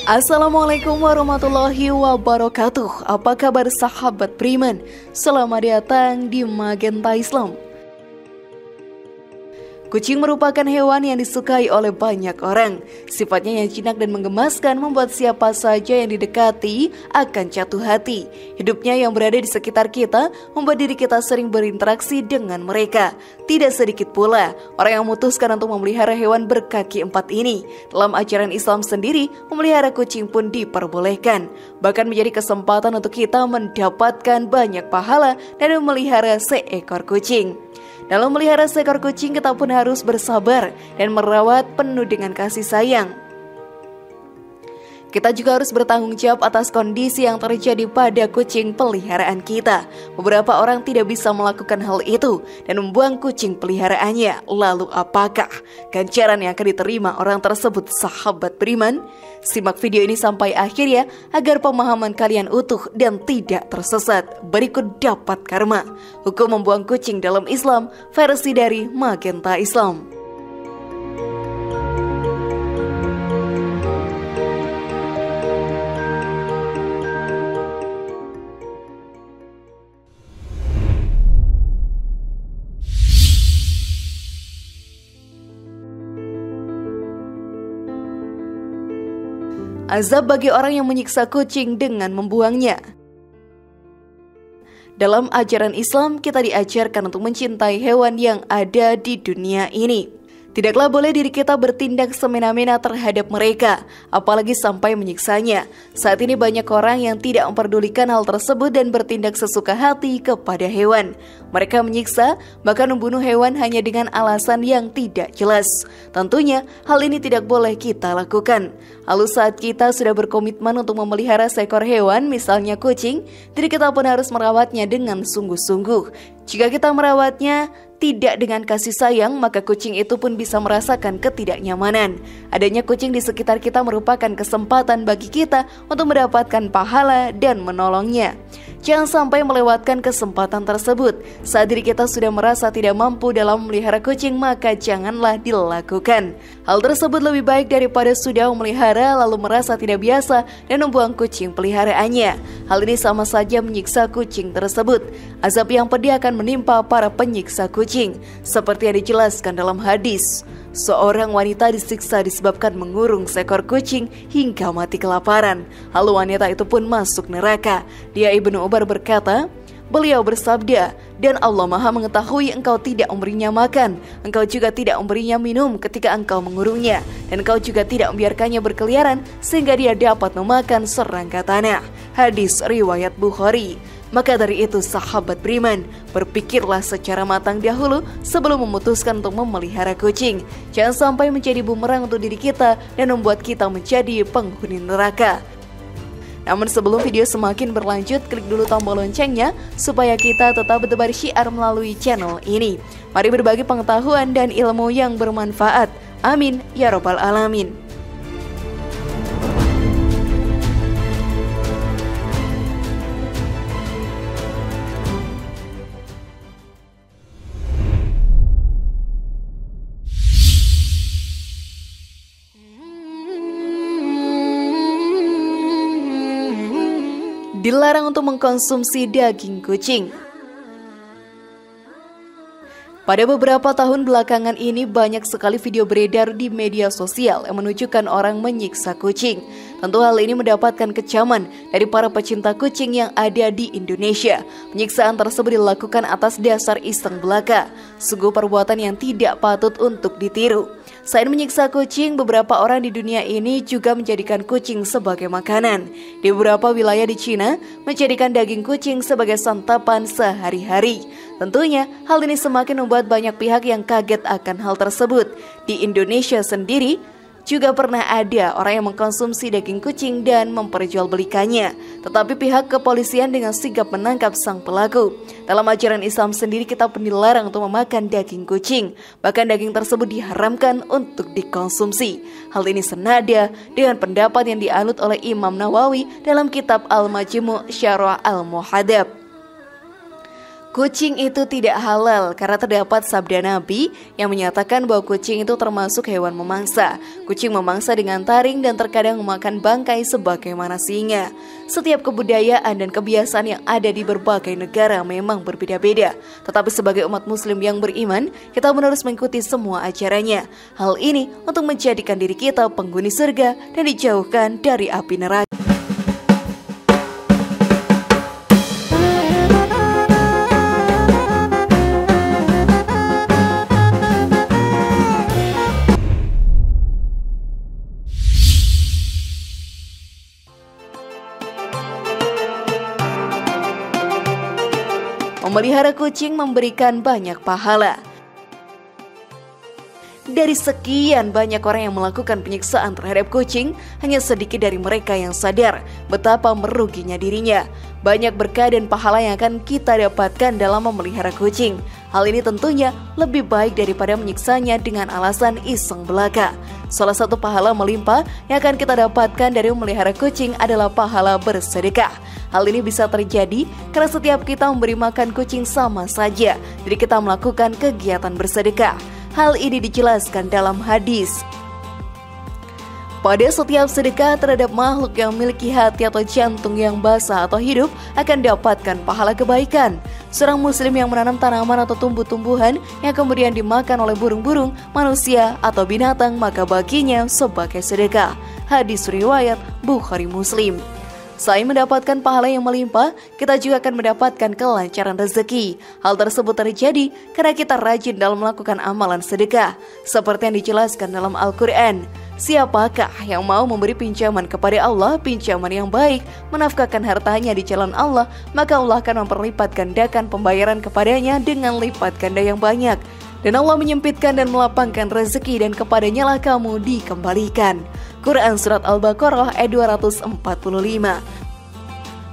Assalamualaikum warahmatullahi wabarakatuh. Apa kabar sahabat beriman? Selamat datang di Magenta Islam. Kucing merupakan hewan yang disukai oleh banyak orang. Sifatnya yang jinak dan menggemaskan membuat siapa saja yang didekati akan jatuh hati. Hidupnya yang berada di sekitar kita membuat diri kita sering berinteraksi dengan mereka. Tidak sedikit pula orang yang memutuskan untuk memelihara hewan berkaki empat ini. Dalam ajaran Islam sendiri, memelihara kucing pun diperbolehkan. Bahkan menjadi kesempatan untuk kita mendapatkan banyak pahala dari memelihara seekor kucing. Dalam memelihara seekor kucing, kita pun harus bersabar dan merawat penuh dengan kasih sayang. Kita juga harus bertanggung jawab atas kondisi yang terjadi pada kucing peliharaan kita. Beberapa orang tidak bisa melakukan hal itu dan membuang kucing peliharaannya. Lalu apakah ganjaran yang akan diterima orang tersebut, sahabat beriman? Simak video ini sampai akhir ya, agar pemahaman kalian utuh dan tidak tersesat. Berikut dapat karma. Hukum membuang kucing dalam Islam, versi dari Magenta Islam. Azab bagi orang yang menyiksa kucing dengan membuangnya. Dalam ajaran Islam, kita diajarkan untuk mencintai hewan yang ada di dunia ini. Tidaklah boleh diri kita bertindak semena-mena terhadap mereka, apalagi sampai menyiksanya. Saat ini banyak orang yang tidak memperdulikan hal tersebut dan bertindak sesuka hati kepada hewan. Mereka menyiksa, bahkan membunuh hewan hanya dengan alasan yang tidak jelas. Tentunya, hal ini tidak boleh kita lakukan. Lalu saat kita sudah berkomitmen untuk memelihara seekor hewan, misalnya kucing, diri kita pun harus merawatnya dengan sungguh-sungguh. Jika kita merawatnya tidak dengan kasih sayang, maka kucing itu pun bisa merasakan ketidaknyamanan. Adanya kucing di sekitar kita merupakan kesempatan bagi kita untuk mendapatkan pahala dan menolongnya. Jangan sampai melewatkan kesempatan tersebut. Saat diri kita sudah merasa tidak mampu dalam memelihara kucing, maka janganlah dilakukan. Hal tersebut lebih baik daripada sudah memelihara lalu merasa tidak biasa dan membuang kucing peliharaannya. Hal ini sama saja menyiksa kucing tersebut. Azab yang pedih akan menimpa para penyiksa kucing, seperti yang dijelaskan dalam hadis. Seorang wanita disiksa disebabkan mengurung seekor kucing hingga mati kelaparan. Lalu wanita itu pun masuk neraka. Dia Ibnu Umar berkata, beliau bersabda, dan Allah Maha mengetahui engkau tidak memberinya makan, engkau juga tidak memberinya minum ketika engkau mengurungnya, dan engkau juga tidak membiarkannya berkeliaran sehingga dia dapat memakan serangga tanah. Hadis riwayat Bukhari. Maka dari itu sahabat beriman, berpikirlah secara matang dahulu sebelum memutuskan untuk memelihara kucing. Jangan sampai menjadi bumerang untuk diri kita dan membuat kita menjadi penghuni neraka. Namun sebelum video semakin berlanjut, klik dulu tombol loncengnya supaya kita tetap bertebar syiar melalui channel ini. Mari berbagi pengetahuan dan ilmu yang bermanfaat. Amin ya robbal alamin. Dilarang untuk mengkonsumsi daging kucing. Pada beberapa tahun belakangan ini banyak sekali video beredar di media sosial yang menunjukkan orang menyiksa kucing. Tentu hal ini mendapatkan kecaman dari para pecinta kucing yang ada di Indonesia. Penyiksaan tersebut dilakukan atas dasar iseng belaka. Sungguh perbuatan yang tidak patut untuk ditiru. Selain menyiksa kucing, beberapa orang di dunia ini juga menjadikan kucing sebagai makanan. Di beberapa wilayah di Cina, menjadikan daging kucing sebagai santapan sehari-hari. Tentunya, hal ini semakin membuat banyak pihak yang kaget akan hal tersebut. Di Indonesia sendiri, juga pernah ada orang yang mengkonsumsi daging kucing dan memperjualbelikannya. Tetapi pihak kepolisian dengan sigap menangkap sang pelaku. Dalam ajaran Islam sendiri, kita pun dilarang untuk memakan daging kucing. Bahkan daging tersebut diharamkan untuk dikonsumsi. Hal ini senada dengan pendapat yang dianut oleh Imam Nawawi dalam kitab Al-Majmu' Syarah Al-Muhadzab. Kucing itu tidak halal karena terdapat sabda Nabi yang menyatakan bahwa kucing itu termasuk hewan memangsa. Kucing memangsa dengan taring dan terkadang memakan bangkai sebagaimana singa. Setiap kebudayaan dan kebiasaan yang ada di berbagai negara memang berbeda-beda. Tetapi sebagai umat muslim yang beriman, kita harus mengikuti semua ajarannya. Hal ini untuk menjadikan diri kita penghuni surga dan dijauhkan dari api neraka. Memelihara kucing memberikan banyak pahala. Dari sekian banyak orang yang melakukan penyiksaan terhadap kucing, hanya sedikit dari mereka yang sadar betapa meruginya dirinya. Banyak berkah dan pahala yang akan kita dapatkan dalam memelihara kucing. Hal ini tentunya lebih baik daripada menyiksanya dengan alasan iseng belaka. Salah satu pahala melimpah yang akan kita dapatkan dari memelihara kucing adalah pahala bersedekah. Hal ini bisa terjadi karena setiap kita memberi makan kucing sama saja, jadi kita melakukan kegiatan bersedekah. Hal ini dijelaskan dalam hadis. Pada setiap sedekah terhadap makhluk yang memiliki hati atau jantung yang basah atau hidup akan dapatkan pahala kebaikan. Seorang muslim yang menanam tanaman atau tumbuh-tumbuhan yang kemudian dimakan oleh burung-burung, manusia atau binatang, maka baginya sebagai sedekah. Hadis riwayat Bukhari Muslim. Selain mendapatkan pahala yang melimpah, kita juga akan mendapatkan kelancaran rezeki. Hal tersebut terjadi karena kita rajin dalam melakukan amalan sedekah. Seperti yang dijelaskan dalam Al-Quran, siapakah yang mau memberi pinjaman kepada Allah, pinjaman yang baik, menafkahkan hartanya di jalan Allah, maka Allah akan memperlipat gandakan pembayaran kepadanya dengan lipat ganda yang banyak. Dan Allah menyempitkan dan melapangkan rezeki, dan kepadanya lah kamu dikembalikan. Quran Surat Al-Baqarah ayat 245.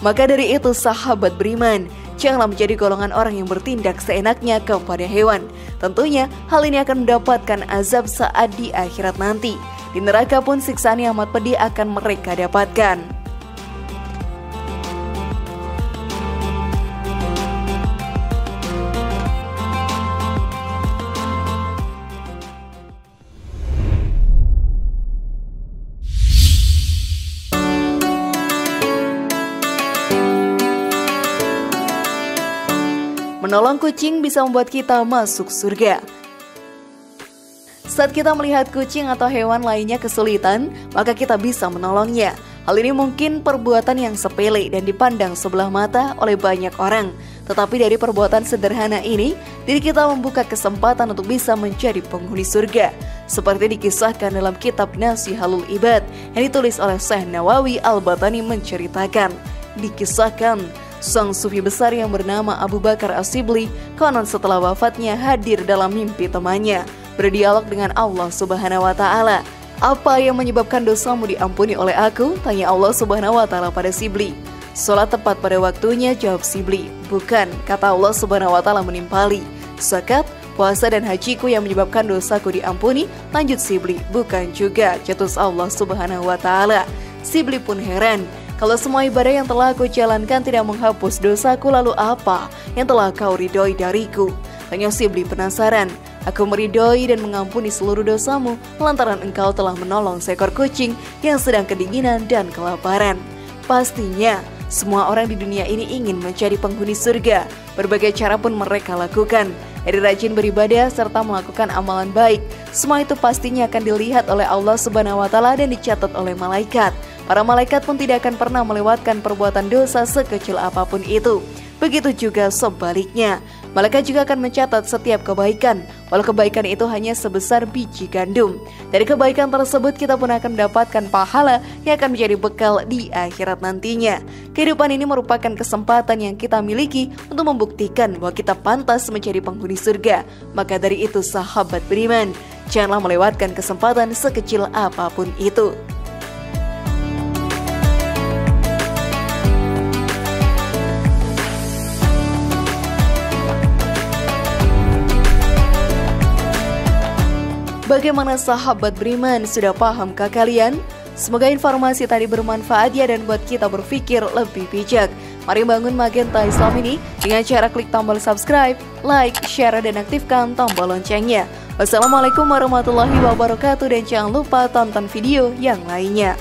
Maka dari itu sahabat beriman, janganlah menjadi golongan orang yang bertindak seenaknya kepada hewan. Tentunya hal ini akan mendapatkan azab saat di akhirat nanti. Di neraka pun siksaan yang amat pedih akan mereka dapatkan. Menolong kucing bisa membuat kita masuk surga. Saat kita melihat kucing atau hewan lainnya kesulitan, maka kita bisa menolongnya. Hal ini mungkin perbuatan yang sepele dan dipandang sebelah mata oleh banyak orang. Tetapi dari perbuatan sederhana ini, diri kita membuka kesempatan untuk bisa menjadi penghuni surga. Seperti dikisahkan dalam kitab Nasihatul Ibad yang ditulis oleh Syekh Nawawi Al-Batani menceritakan. Dikisahkan, sang sufi besar yang bernama Abu Bakar As-Sibli konon setelah wafatnya hadir dalam mimpi temannya, berdialog dengan Allah Subhanahu wa Ta'ala. Apa yang menyebabkan dosamu diampuni oleh aku? Tanya Allah Subhanahu wa Ta'ala pada Sibli. Salat tepat pada waktunya, jawab Sibli. Bukan, kata Allah Subhanahu wa Ta'ala menimpali. Zakat, puasa dan hajiku yang menyebabkan dosaku diampuni, lanjut Sibli. Bukan juga, cetus Allah Subhanahu wa Ta'ala. Sibli pun heran. Kalau semua ibadah yang telah aku jalankan tidak menghapus dosaku, lalu apa yang telah kau ridhoi dariku? Tanya Sibli penasaran. Aku meridhoi dan mengampuni seluruh dosamu lantaran engkau telah menolong seekor kucing yang sedang kedinginan dan kelaparan. Pastinya semua orang di dunia ini ingin menjadi penghuni surga. Berbagai cara pun mereka lakukan, dari rajin beribadah serta melakukan amalan baik. Semua itu pastinya akan dilihat oleh Allah Subhanahu wa Ta'ala dan dicatat oleh malaikat. Para malaikat pun tidak akan pernah melewatkan perbuatan dosa sekecil apapun itu. Begitu juga sebaliknya, malaikat juga akan mencatat setiap kebaikan, walau kebaikan itu hanya sebesar biji gandum. Dari kebaikan tersebut kita pun akan mendapatkan pahala yang akan menjadi bekal di akhirat nantinya. Kehidupan ini merupakan kesempatan yang kita miliki untuk membuktikan bahwa kita pantas menjadi penghuni surga. Maka dari itu sahabat beriman, janganlah melewatkan kesempatan sekecil apapun itu. Bagaimana sahabat beriman, sudah pahamkah kalian? Semoga informasi tadi bermanfaat ya dan buat kita berpikir lebih bijak. Mari bangun Magenta Islam ini dengan cara klik tombol subscribe, like, share, dan aktifkan tombol loncengnya. Wassalamualaikum warahmatullahi wabarakatuh dan jangan lupa tonton video yang lainnya.